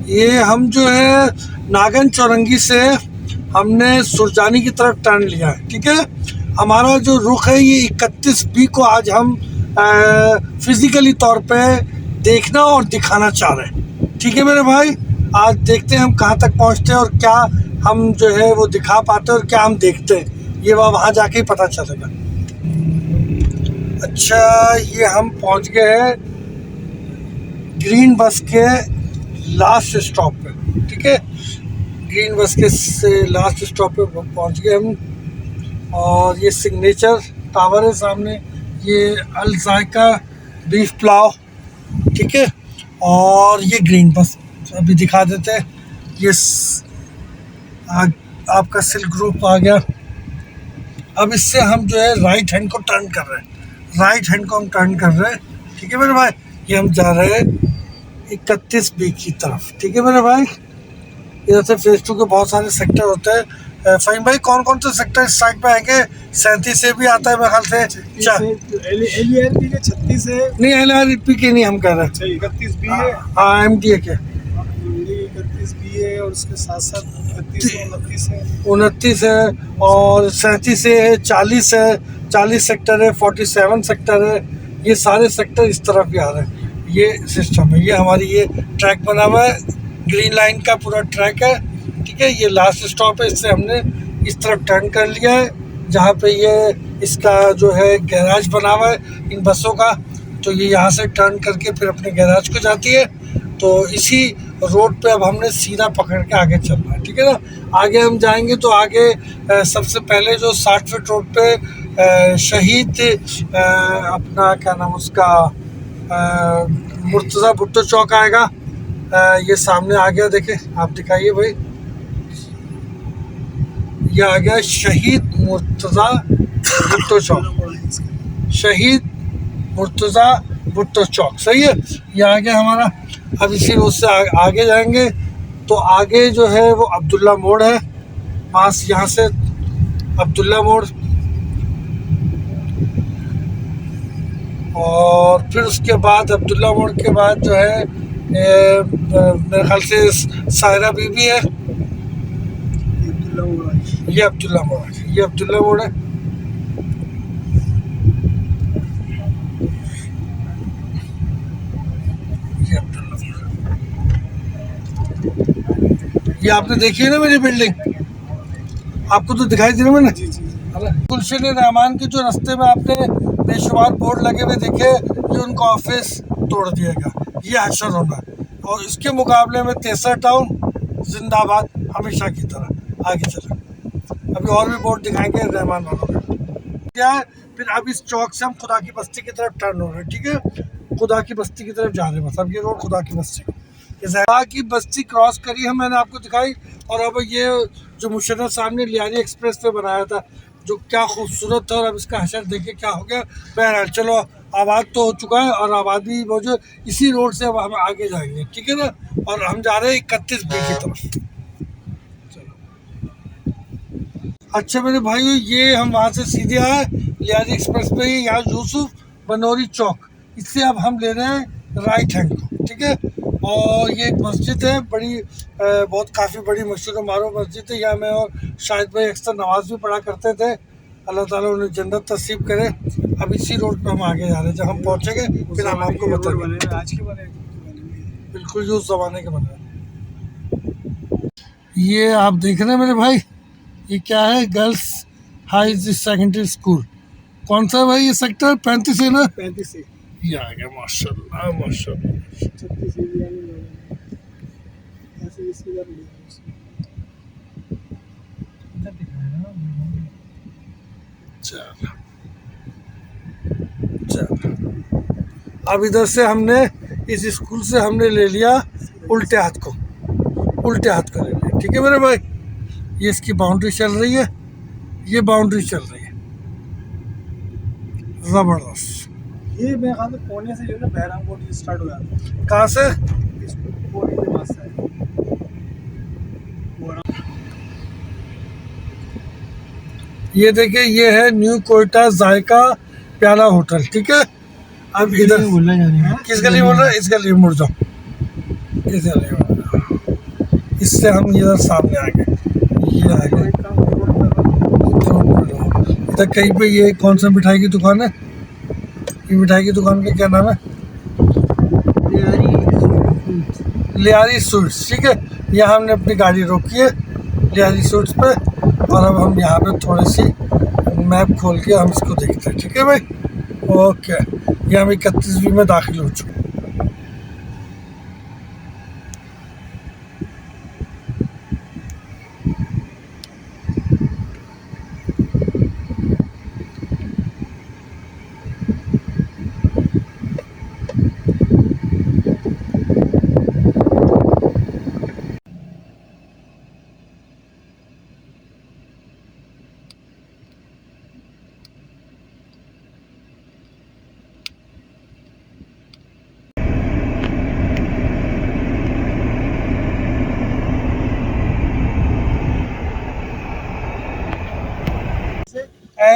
ये हम जो है नागन चौरंगी से हमने सुरजानी की तरफ टर्न लिया है। ठीक है, हमारा जो रुख है ये 31 बी को आज हम फिजिकली तौर पे देखना और दिखाना चाह रहे हैं। ठीक है मेरे भाई, आज देखते हैं हम कहाँ तक पहुँचते हैं और क्या हम जो है वो दिखा पाते हैं और क्या हम देखते हैं, ये वहाँ जाके ही पता चलेगा। अच्छा, ये हम पहुँच गए हैं ग्रीन बस के लास्ट स्टॉप पे। ठीक है, ग्रीन बस के से लास्ट स्टॉप पे पहुंच गए हम। और ये सिग्नेचर टावर है सामने, ये अल जायका बीफ पुलाव। ठीक है, और ये ग्रीन बस अभी दिखा देते हैं। ये आपका सिल्क ग्रुप आ गया। अब इससे हम जो है राइट हैंड को टर्न कर रहे हैं, राइट हैंड को हम टर्न कर रहे हैं। ठीक है मेरे भाई, ये हम जा रहे हैं 31 बी की तरफ। ठीक है मेरे भाई, इधर से फेज 2 के बहुत सारे सेक्टर होते हैं। फ़हीम भाई, कौन कौन से सेक्टर इस साइड पे आएंगे? 37 से भी आता है मेरे ख्याल से। 36 के 36 है। नहीं, LRP के नहीं हम कह रहे हैं। 31 भी है। हाँ, MTA के 31 भी है और उसके साथ साथ 32 29 है। 29 है और 37 है, 40 है, 40 सेक्टर है, 47 सेक्टर है। ये सारे सेक्टर इस तरफ भी आ रहे हैं। ये सिस्टम है, ये हमारी ये ट्रैक बना हुआ है, ग्रीन लाइन का पूरा ट्रैक है। ठीक है, ये लास्ट स्टॉप है, इससे हमने इस तरफ टर्न कर लिया है जहाँ पे ये इसका जो है गैराज बना हुआ है इन बसों का। तो ये यहाँ से टर्न करके फिर अपने गैराज को जाती है। तो इसी रोड पे अब हमने सीधा पकड़ के आगे चलना है। ठीक है ना, आगे हम जाएंगे तो आगे सबसे पहले जो 60 फीट रोड पे शहीद अपना क्या नाम उसका मुर्तज़ा भुट्टो चौक आएगा। ये सामने आ गया, देखे आप, दिखाइए भाई, ये आ गया शहीद मुर्तज़ा भुट्टो चौक, शहीद मुर्तज़ा भुट्टो चौक। सही है, ये आ गया हमारा। अब इसी रोड से आगे जाएंगे तो आगे जो है वो अब्दुल्ला मोड़ है, वहाँ से यहाँ से अब्दुल्ला मोड़, और फिर उसके बाद अब्दुल्ला मोड़ के बाद जो है मेरे ख्याल से सायरा बीबी है। ये अब्दुल्ला मोड़ है, ये अब्दुल्ला मोड़ है। ये अब्दुल्ला मोड़, ये आपने देखी है ना मेरी बिल्डिंग, आपको तो दिखाई दे रहा है ना। गुलशन रहमान के जो रास्ते में आपने बेशुमार बोर्ड लगे हुए देखे, ये उनका ऑफिस तोड़ दिया गया, ये हशर होना। और इसके मुकाबले में तेसर टाउन जिंदाबाद हमेशा की तरह। आगे चले, अभी और भी बोर्ड दिखाएंगे रहमान वालों का। क्या है, फिर अब इस चौक से हम खुदा की बस्ती की तरफ टर्न हो रहे हैं। ठीक है, खुदा की बस्ती की तरफ जा रहे हैं। बस अब ये रोड खुदा की बस्ती, खुदा की बस्ती क्रॉस करी है, मैंने आपको दिखाई। और अब ये जो मुशर्रफ साहब ने लियारी एक्सप्रेस पे बनाया था, जो क्या खूबसूरत था, और अब इसका हशर देखे क्या हो गया। बहरहाल चलो, आबाद तो हो चुका है और आबादी वो जो इसी रोड से अब हम आगे जाएंगे। ठीक है ना, और हम जा रहे हैं 31 बी की तरफ। अच्छा मेरे भाइयों, ये हम वहाँ से सीधे आए लियारी एक्सप्रेस पे ही, यहाँ यूसुफ बनौरी चौक, इससे अब हम ले रहे हैं राइट हैंड को। ठीक है, और ये एक मस्जिद है बड़ी, बहुत काफ़ी बड़ी मशहूर मारूफ मस्जिद है। यहाँ मैं और शाहिद भाई अक्सर नमाज भी पढ़ा करते थे। अल्लाह ताला उन्हें जन्नत नसीब करे। अब इसी रोड पे हम आगे जा रहे हैं, जब हम पहुँचेंगे फिर हम आपको बताएंगे। आज के बने बिल्कुल उस ज़माने के बने। ये आप देख रहे हैं मेरे भाई, ये क्या है? Girls high secondary school. कौन सा भाई ये सेक्टर? 35 है ना? 35 से ये आ गया, माशाल्लाह माशाल्लाह। 36 से भी आने वाला है। ऐसे इसकी बात नहीं चल चल, अब इधर से हमने इस स्कूल से हमने ले लिया उल्टे हाथ को, उल्टे हाथ को ले लिया। ठीक है मेरे भाई, ये इसकी बाउंड्री चल रही है, ये बाउंड्री चल रही है, ज़बरदस्त। ये मेरे ख्याल में कोने से जो है ना बहराम कोट स्टार्ट हो जाता है। कहाँ से? इस कोने के पास से ये देखिए, ये है न्यू कोयटा जायका प्याला होटल। ठीक है, अब इधर बोलना जा रहे हैं। किस गली बोल रहा है? इस गली में मुड़ जाओ, इस गली में। इससे हम इधर सामने आ गए, ये आ गए इधर कहीं पे। ये कौन सा मिठाई की दुकान है? ये मिठाई की दुकान का क्या नाम है? लियारी स्वीट्स। ठीक है, यहाँ हमने अपनी गाड़ी रोकी है लियारी स्वीट्स पे, और अब हम यहाँ पे थोड़ी सी मैप खोल के हम इसको देखते हैं। ठीक है भाई, ओके। ये हम 31वीं में दाखिल हो चुके हैं।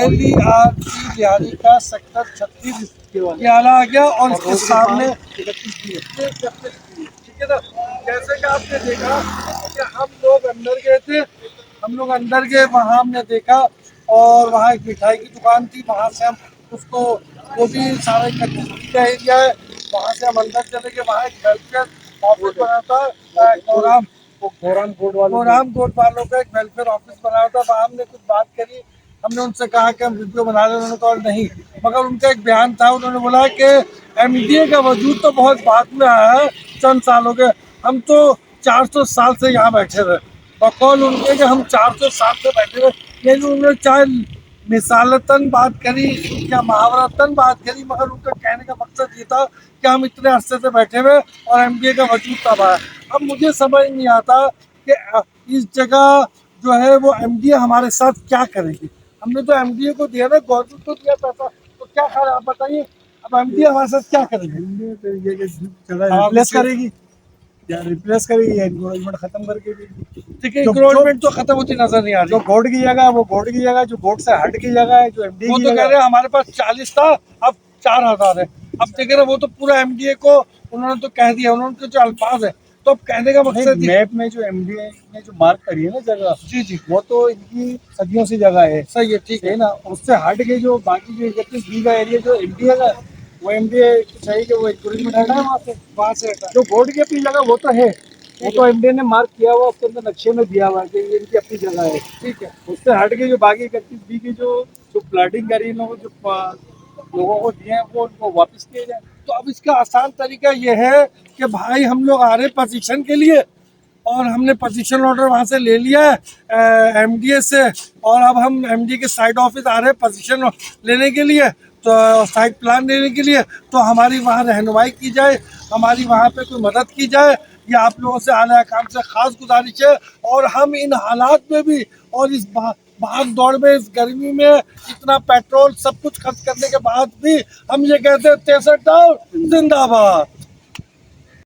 LERC लियारी का सेक्टर 36 ये आला आ गया, और इसके सामने ठीक है ना। जैसे कि आपने देखा कि हम लोग अंदर गए, वहाँ हमने देखा, और वहाँ एक मिठाई की दुकान थी, वहाँ से हम उसको, वो भी सारा 31 का एरिया है, वहाँ से हम अंदर चले गए। वहाँ एक वेलफेयर ऑफिस बना था, गोराम कोट वालों का एक वेलफेयर ऑफिस बना था। वहाँ हमने कुछ बात करी, हमने उनसे कहा कि हम वीडियो बना रहे हैं, उन्होंने कहा नहीं, मगर उनका एक बयान था, उन्होंने बोला कि MDA का वजूद तो बहुत बाद में आया है, चंद सालों के, हम तो 400 साल से यहाँ बैठे रहे। बकौल उनके कि हम 400 साल से बैठे रहे, लेकिन उन्होंने चाहे मिसालतन बात करी या मुहावरतन बात करी, मगर उनका कहने का मकसद ये था कि हम इतने अरसे से बैठे हुए और MDA का वजूद तब आया। अब मुझे समझ नहीं आता कि इस जगह जो है वो MDA हमारे साथ क्या करेगी। हमने तो MDA को दिया ना, गवर्नमेंट को दिया पैसा, तो क्या खा आप बताइए। अब MDA हमारे साथ क्या करेगी? रिप्लेस करेगी या रिप्लेस करेगी या एनक्रोचमेंट खत्म करके देगी। ठीक है, एनक्रोचमेंट तो खत्म होती नजर नहीं आ जो रही। बोर्ड की जगह है वो बोर्ड की जगह है, जो बोर्ड से हट की जगह है, जो MDA वो की तो कह जगह रहे हैं हमारे पास 40 था, अब 4000 है। अब देख रहे हैं, वो तो पूरा MDA को उन्होंने तो कह दिया, उन्होंने जो अल्फाज है, तो अब कहने का मकसद ये। मैप में जो MDA ने जो मार्क करी है ना जगह, जी जी, वो तो इनकी सदियों से जगह है, सही है, ठीक है है ना। उससे हट के जो बाकी जो 31B का एरिया जो MDA का, वो MDA चाहिए कि वो टूरिज्म हटा है वहाँ से हटा। जो बोर्ड की अपनी जगह वो तो है, वो तो MDA ने मार्क किया हुआ, उसके अंदर नक्शे में दिया हुआ है कि ये इनकी अपनी जगह है। ठीक है, उससे हट के जो बाकी 31B की जो प्लाटिंग करी इन लोगों, जो लोगों को दिए हैं, वो उनको वापस किए जाए। तो अब इसका आसान तरीका ये है कि भाई हम लोग आ रहे पोजीशन के लिए, और हमने पोजीशन ऑर्डर वहाँ से ले लिया है MDA से, और अब हम MDA के साइड ऑफिस आ रहे हैं पोजीशन लेने के लिए, तो साइड प्लान लेने के लिए। तो हमारी वहाँ रहनुमाई की जाए, हमारी वहाँ पे कोई मदद की जाए, ये आप लोगों से आला काम से ख़ास गुजारिश है। और हम इन हालात में भी, और इस भाग दौड़ में, इस गर्मी में, इतना पेट्रोल सब कुछ खर्च करने के बाद भी हम ये कहते हैं 63 जिंदाबाद।